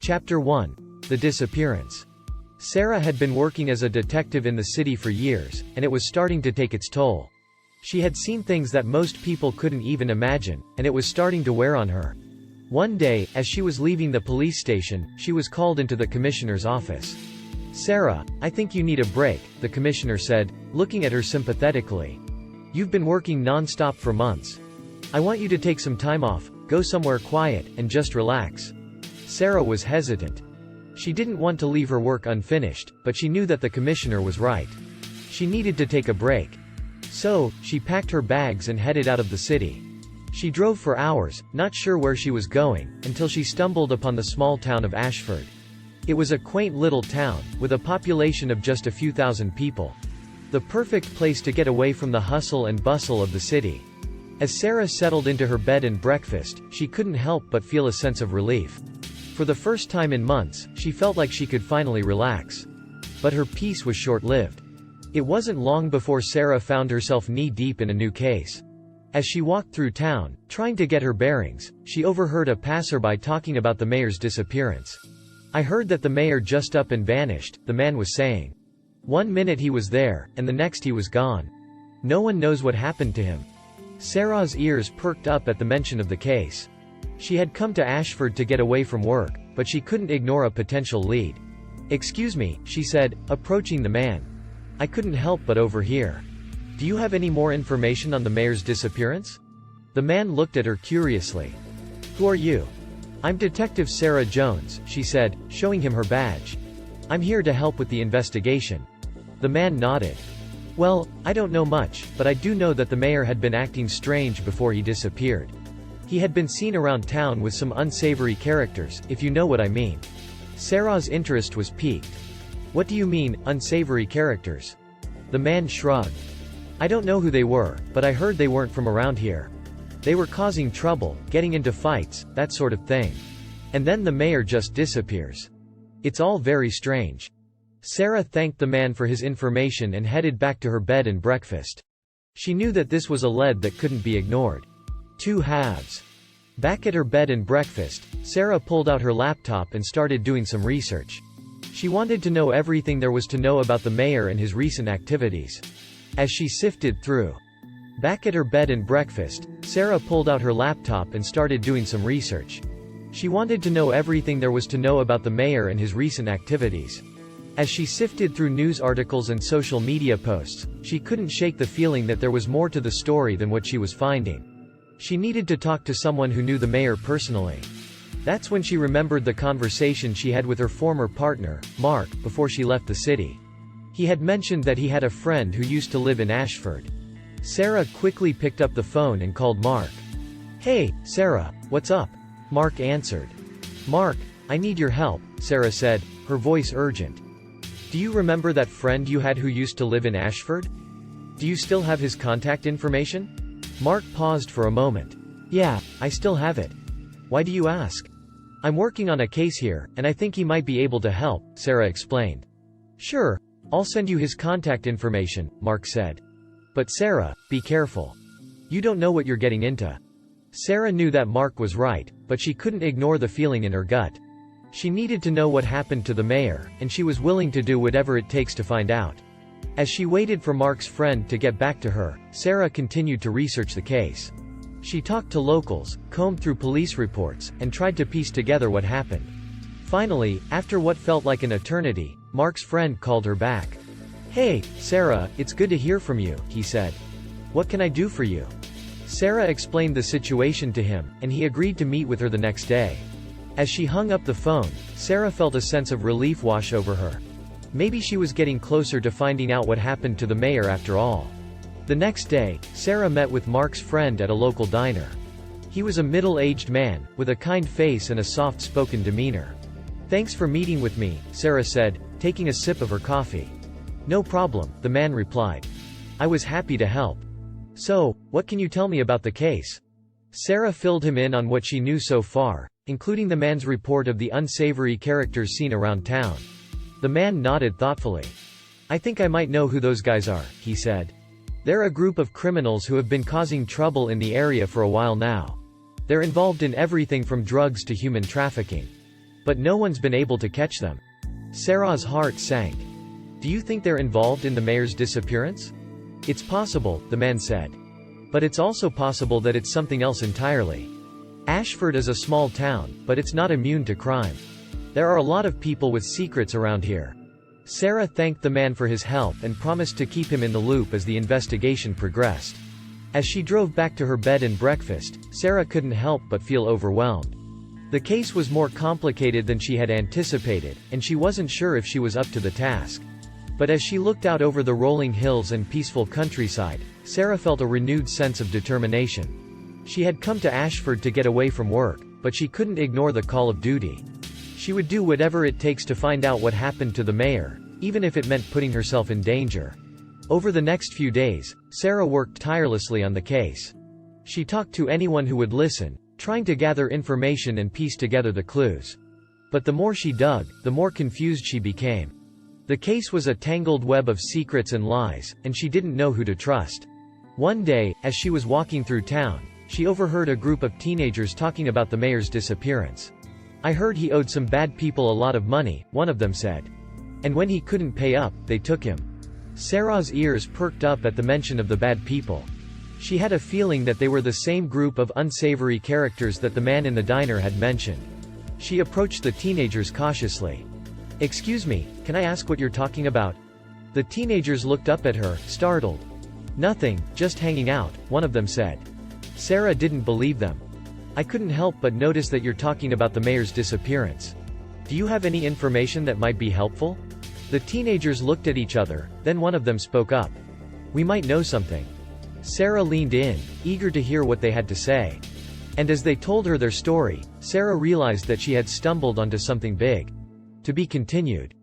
Chapter 1. The Disappearance. Sarah had been working as a detective in the city for years, and it was starting to take its toll. She had seen things that most people couldn't even imagine, and it was starting to wear on her. One day, as she was leaving the police station, she was called into the commissioner's office. "Sarah, I think you need a break," the commissioner said, looking at her sympathetically. "You've been working non-stop for months. I want you to take some time off, go somewhere quiet, and just relax." Sarah was hesitant. She didn't want to leave her work unfinished, but she knew that the commissioner was right. She needed to take a break. So, she packed her bags and headed out of the city. She drove for hours, not sure where she was going, until she stumbled upon the small town of Ashford. It was a quaint little town, with a population of just a few thousand people. The perfect place to get away from the hustle and bustle of the city. As Sarah settled into her bed and breakfast, she couldn't help but feel a sense of relief. For the first time in months, she felt like she could finally relax. But her peace was short-lived. It wasn't long before Sarah found herself knee-deep in a new case. As she walked through town, trying to get her bearings, she overheard a passerby talking about the mayor's disappearance. "I heard that the mayor just up and vanished," the man was saying. "One minute he was there, and the next he was gone. No one knows what happened to him." Sarah's ears perked up at the mention of the case. She had come to Ashford to get away from work, but she couldn't ignore a potential lead. "Excuse me," she said, approaching the man. "I couldn't help but overhear. Do you have any more information on the mayor's disappearance?" The man looked at her curiously. "Who are you?" "I'm Detective Sarah Jones," she said, showing him her badge. "I'm here to help with the investigation." The man nodded. "Well, I don't know much, but I do know that the mayor had been acting strange before he disappeared. He had been seen around town with some unsavory characters, if you know what I mean." Sarah's interest was piqued. "What do you mean, unsavory characters?" The man shrugged. "I don't know who they were, but I heard they weren't from around here. They were causing trouble, getting into fights, that sort of thing. And then the mayor just disappears. It's all very strange." Sarah thanked the man for his information and headed back to her bed and breakfast. She knew that this was a lead that couldn't be ignored. Two halves. Back at her bed and breakfast, Sarah pulled out her laptop and started doing some research. She wanted to know everything there was to know about the mayor and his recent activities. As she sifted through. Back at her bed and breakfast, Sarah pulled out her laptop and started doing some research. She wanted to know everything there was to know about the mayor and his recent activities. As she sifted through news articles and social media posts, she couldn't shake the feeling that there was more to the story than what she was finding. She needed to talk to someone who knew the mayor personally. That's when she remembered the conversation she had with her former partner, Mark, before she left the city. He had mentioned that he had a friend who used to live in Ashford. Sarah quickly picked up the phone and called Mark. "Hey, Sarah, what's up?" Mark answered. "Mark, I need your help," Sarah said, her voice urgent. "Do you remember that friend you had who used to live in Ashford? Do you still have his contact information?" Mark paused for a moment. "Yeah, I still have it. Why do you ask?" "I'm working on a case here, and I think he might be able to help," Sarah explained. "Sure, I'll send you his contact information," Mark said. "But Sarah, be careful. You don't know what you're getting into." Sarah knew that Mark was right, but she couldn't ignore the feeling in her gut. She needed to know what happened to the mayor, and she was willing to do whatever it takes to find out. As she waited for Mark's friend to get back to her, Sarah continued to research the case. She talked to locals, combed through police reports, and tried to piece together what happened. Finally, after what felt like an eternity, Mark's friend called her back. "Hey, Sarah, it's good to hear from you," he said. "What can I do for you?" Sarah explained the situation to him, and he agreed to meet with her the next day. As she hung up the phone, Sarah felt a sense of relief wash over her. Maybe she was getting closer to finding out what happened to the mayor after all. The next day, Sarah met with Mark's friend at a local diner. He was a middle-aged man, with a kind face and a soft-spoken demeanor. "Thanks for meeting with me," Sarah said, taking a sip of her coffee. "No problem," the man replied. "I was happy to help. So, what can you tell me about the case?" Sarah filled him in on what she knew so far, including the man's report of the unsavory characters seen around town. The man nodded thoughtfully. "I think I might know who those guys are," he said. "They're a group of criminals who have been causing trouble in the area for a while now. They're involved in everything from drugs to human trafficking." But no one's been able to catch them. Sarah's heart sank. Do you think they're involved in the mayor's disappearance? It's possible, the man said. But it's also possible that it's something else entirely. Ashford is a small town, but it's not immune to crime. There are a lot of people with secrets around here. Sarah thanked the man for his help and promised to keep him in the loop as the investigation progressed. As she drove back to her bed and breakfast, Sarah couldn't help but feel overwhelmed. The case was more complicated than she had anticipated, and she wasn't sure if she was up to the task. But as she looked out over the rolling hills and peaceful countryside, Sarah felt a renewed sense of determination. She had come to Ashford to get away from work, but she couldn't ignore the call of duty. She would do whatever it takes to find out what happened to the mayor, even if it meant putting herself in danger. Over the next few days, Sarah worked tirelessly on the case. She talked to anyone who would listen, trying to gather information and piece together the clues. But the more she dug, the more confused she became. The case was a tangled web of secrets and lies, and she didn't know who to trust. One day, as she was walking through town, she overheard a group of teenagers talking about the mayor's disappearance. "I heard he owed some bad people a lot of money," one of them said. "And when he couldn't pay up, they took him." Sarah's ears perked up at the mention of the bad people. She had a feeling that they were the same group of unsavory characters that the man in the diner had mentioned. She approached the teenagers cautiously. "Excuse me, can I ask what you're talking about?" The teenagers looked up at her, startled. "Nothing, just hanging out," one of them said. Sarah didn't believe them. "I couldn't help but notice that you're talking about the mayor's disappearance. Do you have any information that might be helpful?" The teenagers looked at each other, then one of them spoke up. "We might know something." Sarah leaned in, eager to hear what they had to say. And as they told her their story, Sarah realized that she had stumbled onto something big. To be continued.